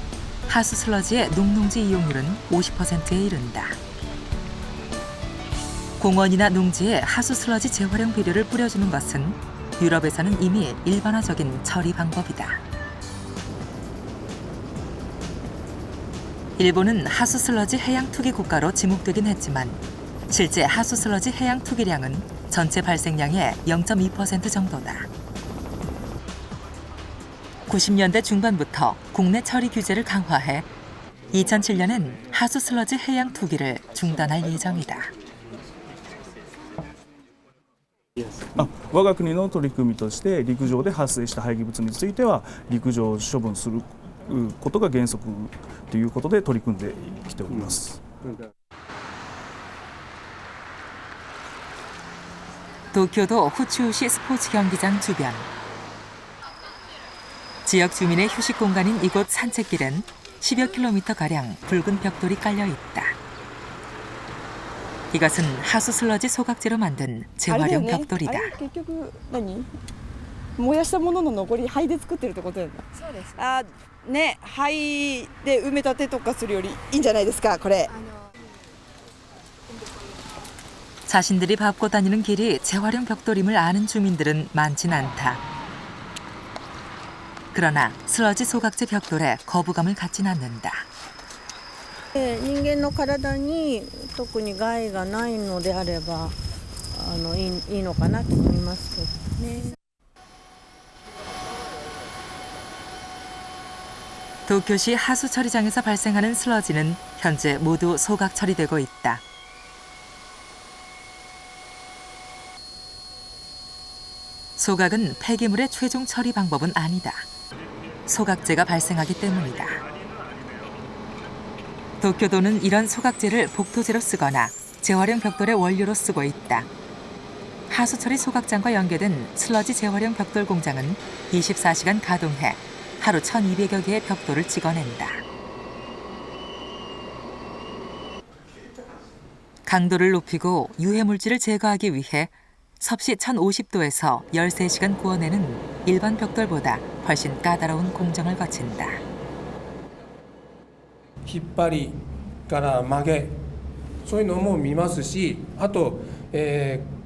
하수 슬러지의 농농지 이용률은 50%에 이른다. 공원이나 농지에 하수 슬러지 재활용 비료를 뿌려주는 것은 유럽에서는 이미 일반화적인 처리 방법이다. 일본은 하수 슬러지 해양 투기 국가로 지목되긴 했지만 실제 하수 슬러지 해양 투기량은 전체 발생량의 0.2% 정도다. 90년대 중반부터 국내 처리 규제를 강화해 2007년엔 하수 슬러지 해양 투기를 중단할 예정이다. 我が国の取り組みとして陸上で発生した廃棄物については陸上処分することが原則ということで取り組んできております。 도쿄도 후츠요시 스포츠 경기장 주변. 지역 주민의 휴식 공간인 이곳 산책길엔 10여 킬로미터가량 붉은 벽돌이 깔려 있다. 이것은 하수 슬러지 소각제로 만든 재활용 벽돌이다. 燃やしたものの残り灰で作ってるってことだよね。そうです。あ、ね、灰で埋め立てとかするよりいいんじゃないですか、これ。 자신들이 밟고 다니는 길이 재활용 벽돌임을 아는 주민들은 많진 않다. 그러나 슬러지 소각제 벽돌에 거부감을 갖진 않는다. 人間の体に特に害がないのであればいいのかなと思いますけどね。 도쿄시 하수 처리장에서 발생하는 슬러지는 현재 모두 소각 처리되고 있다. 소각은 폐기물의 최종 처리 방법은 아니다. 소각재가 발생하기 때문이다. 도쿄도는 이런 소각재를 복토재로 쓰거나 재활용 벽돌의 원료로 쓰고 있다. 하수처리 소각장과 연계된 슬러지 재활용 벽돌 공장은 24시간 가동해 하루 1,200여 개의 벽돌을 찍어낸다. 강도를 높이고 유해물질을 제거하기 위해 섭씨 1,050도에서 13시간 구워내는 일반 벽돌보다 훨씬 까다로운 공정을 거친다. 引っ張りから曲げそういうのも見ますし、あと、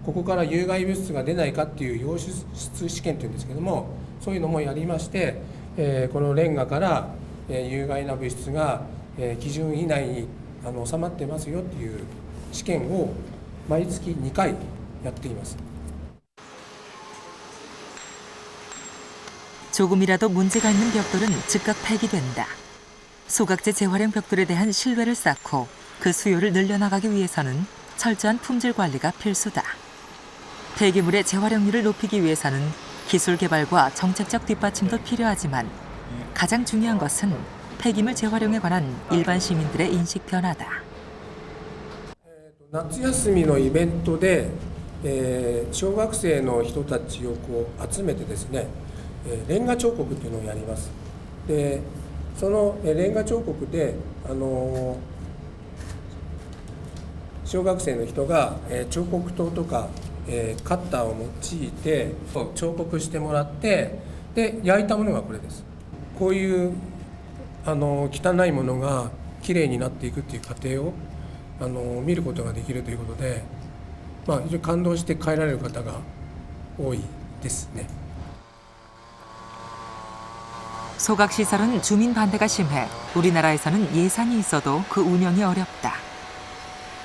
ここから有害物質が出ないかっていう溶出試験っていうんですけども、そういうのもやりまして、このレンガから、有害な物質が、基準以内に収まってますよっていう試験を毎月2回やっています。 조금이라도 문제가 있는 벽돌은 즉각 폐기된다. 소각재 재활용 벽돌에 대한 신뢰를 쌓고 그 수요를 늘려나가기 위해서는 철저한 품질 관리가 필수다. 폐기물의 재활용률을 높이기 위해서는 기술 개발과 정책적 뒷받침도 필요하지만 가장 중요한 것은 폐기물 재활용에 관한 일반 시민들의 인식 변화다. 夏休みのイベントで、小学生の人たちをこう集めてですね、レンガ彫刻っていうのをやります。で、そのレンガ彫刻で小学生の人が彫刻刀とかカッターを用いて彫刻してもらって、で焼いたものがこれです。こういう汚いものがきれいになっていくっていう過程を見ることができるということで、まあ非常に感動して帰られる方が多いですね。 소각시설은 주민 반대가 심해 우리나라에서는 예산이 있어도 그 운영이 어렵다.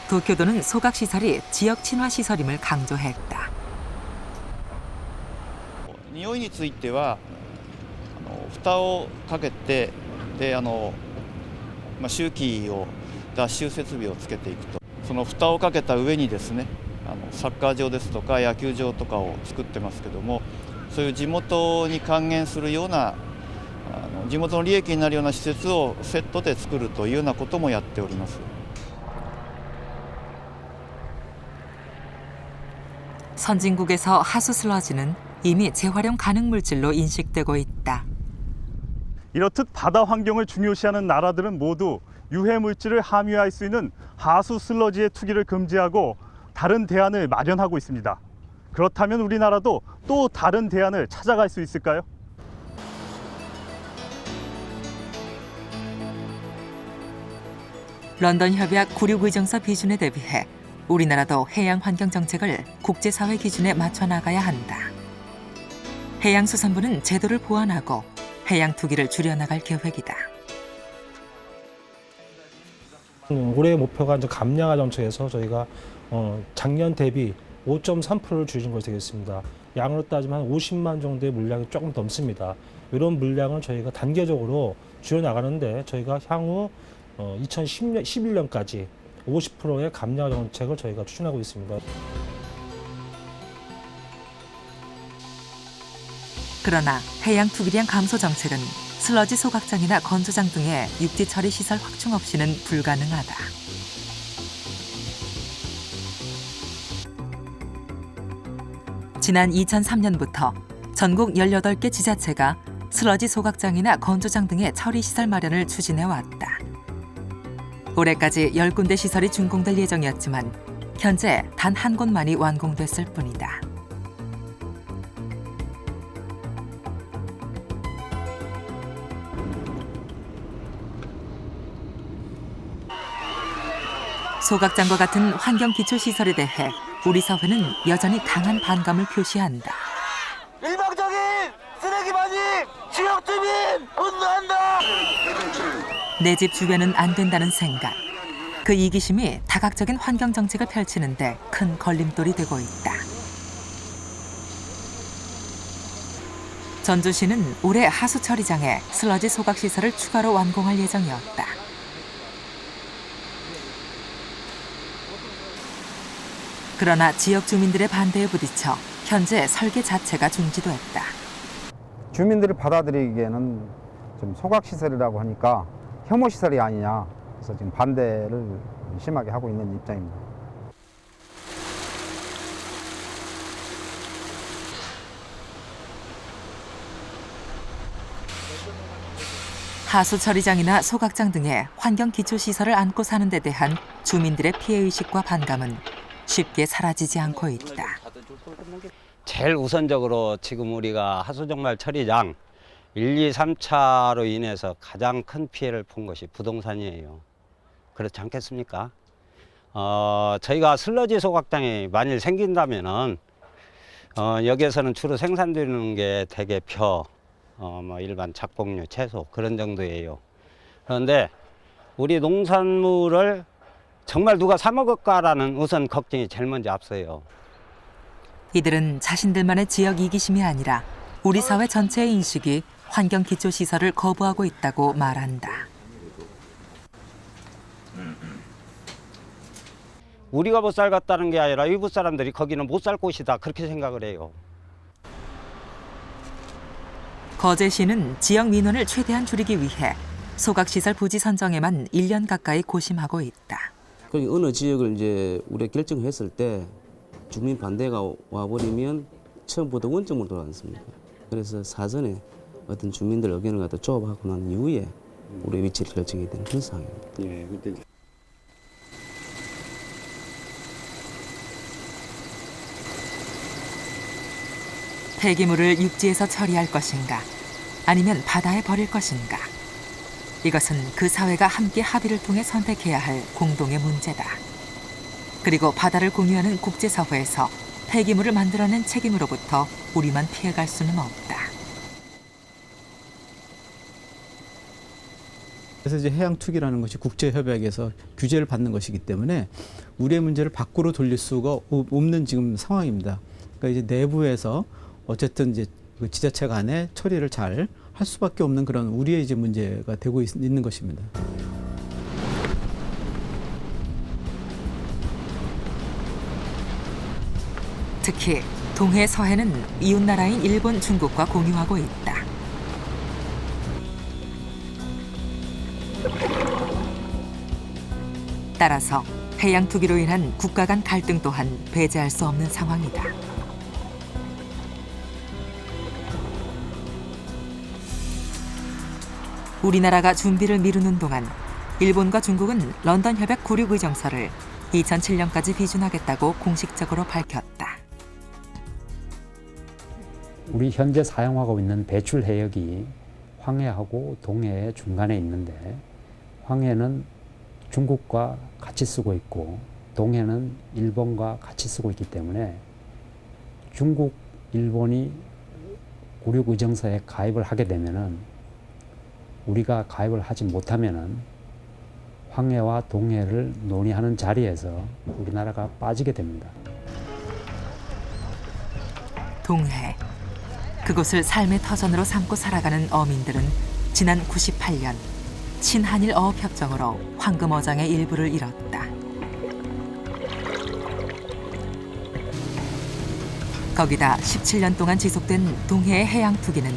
도쿄도는 소각시설이 지역 친화시설임을 강조했다. 匂いについては蓋をかけてで周期を脱臭設備をつけていくとその蓋をかけた上にですねサッカー場ですとか野球場とかを作ってますけどもそういう地元に還元するような地元の利益になるような施設をセットで作るというようなこともやっております。 선진국에서 하수 슬러지는 이미 재활용 가능 물질로 인식되고 있다. 이렇듯 바다 환경을 중요시하는 나라들은 모두 유해 물질을 함유할 수 있는 하수 슬러지의 투기를 금지하고 다른 대안을 마련하고 있습니다. 그렇다면 우리나라도 또 다른 대안을 찾아갈 수 있을까요? 런던 협약 96 의정서 비준에 대비해 우리나라도 해양 환경 정책을 국제사회 기준에 맞춰 나가야 한다. 해양수산부는 제도를 보완하고 해양 투기를 줄여나갈 계획이다. 올해 목표가 이제 감량화 정책에서 저희가 작년 대비 5.3%를 줄인 것이 되겠습니다. 양으로 따지면 한 50만 정도의 물량이 조금 넘습니다. 이런 물량을 저희가 단계적으로 줄여나가는데 저희가 향후 2011년까지 50%의 감량화 정책을 저희가 추진하고 있습니다. 그러나 해양 투기량 감소 정책은 슬러지 소각장이나 건조장 등의 육지 처리 시설 확충 없이는 불가능하다. 지난 2003년부터 전국 18개 지자체가 슬러지 소각장이나 건조장 등의 처리 시설 마련을 추진해 왔다. 올해까지 10군데 시설이 준공될 예정이었지만 현재 단 한 곳만이 완공됐을 뿐이다. 소각장과 같은 환경 기초 시설에 대해 우리 사회는 여전히 강한 반감을 표시한다. 일방적인 쓰레기 반입 지역 주민 분노한다. 내 집 주변은 안 된다는 생각. 그 이기심이 다각적인 환경 정책을 펼치는데 큰 걸림돌이 되고 있다. 전주시는 올해 하수 처리장에 슬러지 소각 시설을 추가로 완공할 예정이었다. 그러나 지역 주민들의 반대에 부딪혀 현재 설계 자체가 중지됐다. 주민들이 받아들이기에는 좀 소각시설이라고 하니까 혐오시설이 아니냐, 그래서 지금 반대를 심하게 하고 있는 입장입니다. 하수 처리장이나 소각장 등의 환경 기초 시설을 안고 사는 데 대한 주민들의 피해의식과 반감은 쉽게 사라지지 않고 있다. 제일 우선적으로 지금 우리가 하수정말 처리장 1, 2, 3차로 인해서 가장 큰 피해를 본 것이 부동산이에요. 그렇지 않겠습니까? 저희가 슬러지 소각장이 만일 생긴다면은 여기에서는 주로 생산되는 게 대개 벼, 뭐 일반 작곡류, 채소 그런 정도예요. 그런데 우리 농산물을 정말 누가 사 먹을까라는 우선 걱정이 제일 먼저 앞서요. 이들은 자신들만의 지역 이기심이 아니라 우리 사회 전체의 인식이 환경 기초 시설을 거부하고 있다고 말한다. 우리가 못 살겠다는 게 아니라 일부 사람들이 거기는 못 살 곳이다 그렇게 생각을 해요. 거제시는 지역 민원을 최대한 줄이기 위해 소각시설 부지 선정에만 1년 가까이 고심하고 있다. 어느 지역을 이제 우리가 결정했을 때 주민 반대가 와버리면 처음부터 원점으로 돌아왔습니다. 그래서 사전에 어떤 주민들 의견을 갖다 조합하고 난 이후에 우리 위치를 결정이 되는 그런 상황입니다. 예, 그때 폐기물을 육지에서 처리할 것인가 아니면 바다에 버릴 것인가. 이것은 그 사회가 함께 합의를 통해 선택해야 할 공동의 문제다. 그리고 바다를 공유하는 국제사회에서 폐기물을 만들어낸 책임으로부터 우리만 피해갈 수는 없다. 그래서 이제 해양 투기라는 것이 국제 협약에서 규제를 받는 것이기 때문에 우리의 문제를 밖으로 돌릴 수가 없는 지금 상황입니다. 그러니까 이제 내부에서 어쨌든 이제 그 지자체 간에 처리를 잘 할 수밖에 없는 그런 우리의 이제 문제가 되고 있는 것입니다. 특히 동해 서해는 이웃나라인 일본, 중국과 공유하고 있다. 따라서 해양 투기로 인한 국가 간 갈등 또한 배제할 수 없는 상황이다. 우리나라가 준비를 미루는 동안 일본과 중국은 런던 협약 96 의정서를 2007년까지 비준하겠다고 공식적으로 밝혔다. 우리 현재 사용하고 있는 배출 해역이 황해하고 동해 중간에 있는데 황해는 중국과 같이 쓰고 있고 동해는 일본과 같이 쓰고 있기 때문에 중국, 일본이 96 의정서에 가입을 하게 되면은 우리가 가입을 하지 못하면은 황해와 동해를 논의하는 자리에서 우리나라가 빠지게 됩니다. 동해. 그곳을 삶의 터전으로 삼고 살아가는 어민들은 지난 98년 친한일 어업협정으로 황금어장의 일부를 잃었다. 거기다 17년 동안 지속된 동해의 해양 투기는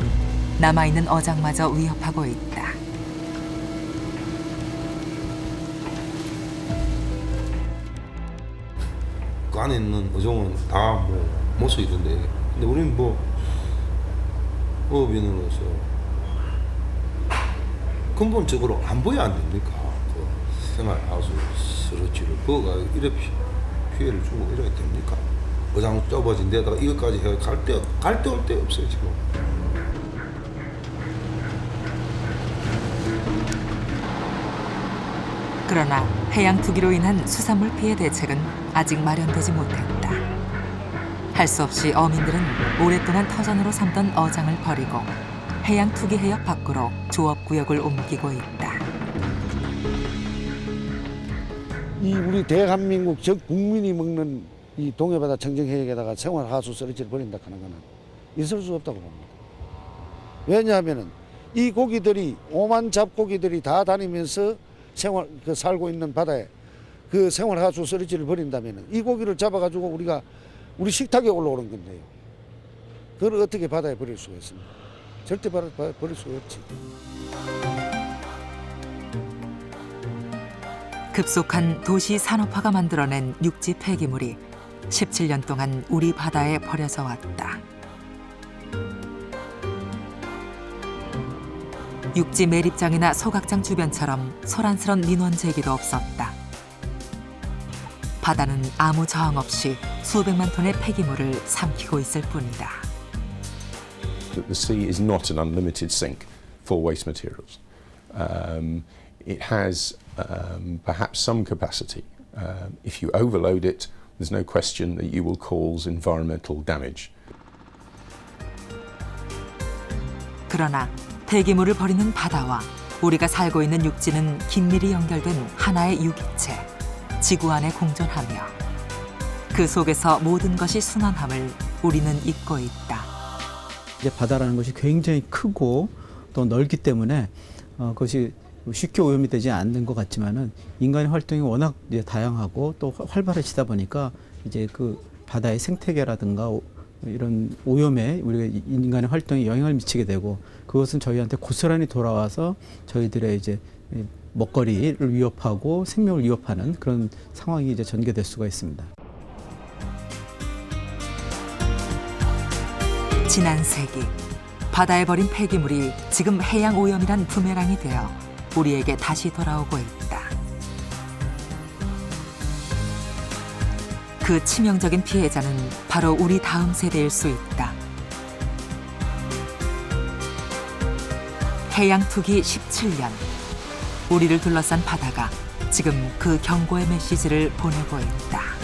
남아있는 어장마저 위협하고 있다. 그 안에 있는 어종은 다 못 쓰이던데, 근데 우리는 어업인으로서 근본적으로 안 보여 안 됩니까? 그 생활하수 스러지를 버가 이래 피해를 주고 이래야 됩니까? 어장 좁아진 데다가 이것까지 해 갈 데 올 데 없어요 지금. 그러나 해양 투기로 인한 수산물 피해 대책은 아직 마련되지 못했다. 할 수 없이 어민들은 오랫동안 터전으로 삼던 어장을 버리고 해양 투기 해역 밖으로 조업 구역을 옮기고 있다. 이 우리 대한민국 전 국민이 먹는 이 동해바다 청정해역에다가 생활하수 쓰레기를 버린다 하는 거는 있을 수 없다고 봅니다. 왜냐하면은 이 고기들이 오만 잡고기들이 다 다니면서 살고 있는 바다에 그 생활하수 쓰레기를 버린다면은 이 고기를 잡아가지고 우리 식탁에 올라오는 건데요. 그걸 어떻게 바다에 버릴 수가 있습니까? 절대 버릴 수 없지. 급속한 도시 산업화가 만들어낸 육지 폐기물이 17년 동안 우리 바다에 버려져 왔다. 육지 매립장이나 소각장 주변처럼 소란스런 민원 제기도 없었다. 바다는 아무 저항 없이 수백만 톤의 폐기물을 삼키고 있을 뿐이다. The sea is not an unlimited sink for waste materials. It has perhaps some capacity. If you overload it, there's no question that you will cause environmental damage. 그러나 폐기물을 버리는 바다와 우리가 살고 있는 육지는 긴밀히 연결된 하나의 유기체, 지구 안에 공존하며 그 속에서 모든 것이 순환함을 우리는 잊고 있다. 이제 바다라는 것이 굉장히 크고 또 넓기 때문에 그것이 쉽게 오염이 되지 않는 것 같지만은 인간의 활동이 워낙 이제 다양하고 또 활발해지다 보니까 이제 그 바다의 생태계라든가 이런 오염에 우리가 인간의 활동에 영향을 미치게 되고 그것은 저희한테 고스란히 돌아와서 저희들의 이제 먹거리를 위협하고 생명을 위협하는 그런 상황이 이제 전개될 수가 있습니다. 지난 세기 바다에 버린 폐기물이 지금 해양 오염이란 부메랑이 되어 우리에게 다시 돌아오고 있다. 그 치명적인 피해자는 바로 우리 다음 세대일 수 있다. 해양 투기 17년, 우리를 둘러싼 바다가 지금 그 경고의 메시지를 보내고 있다.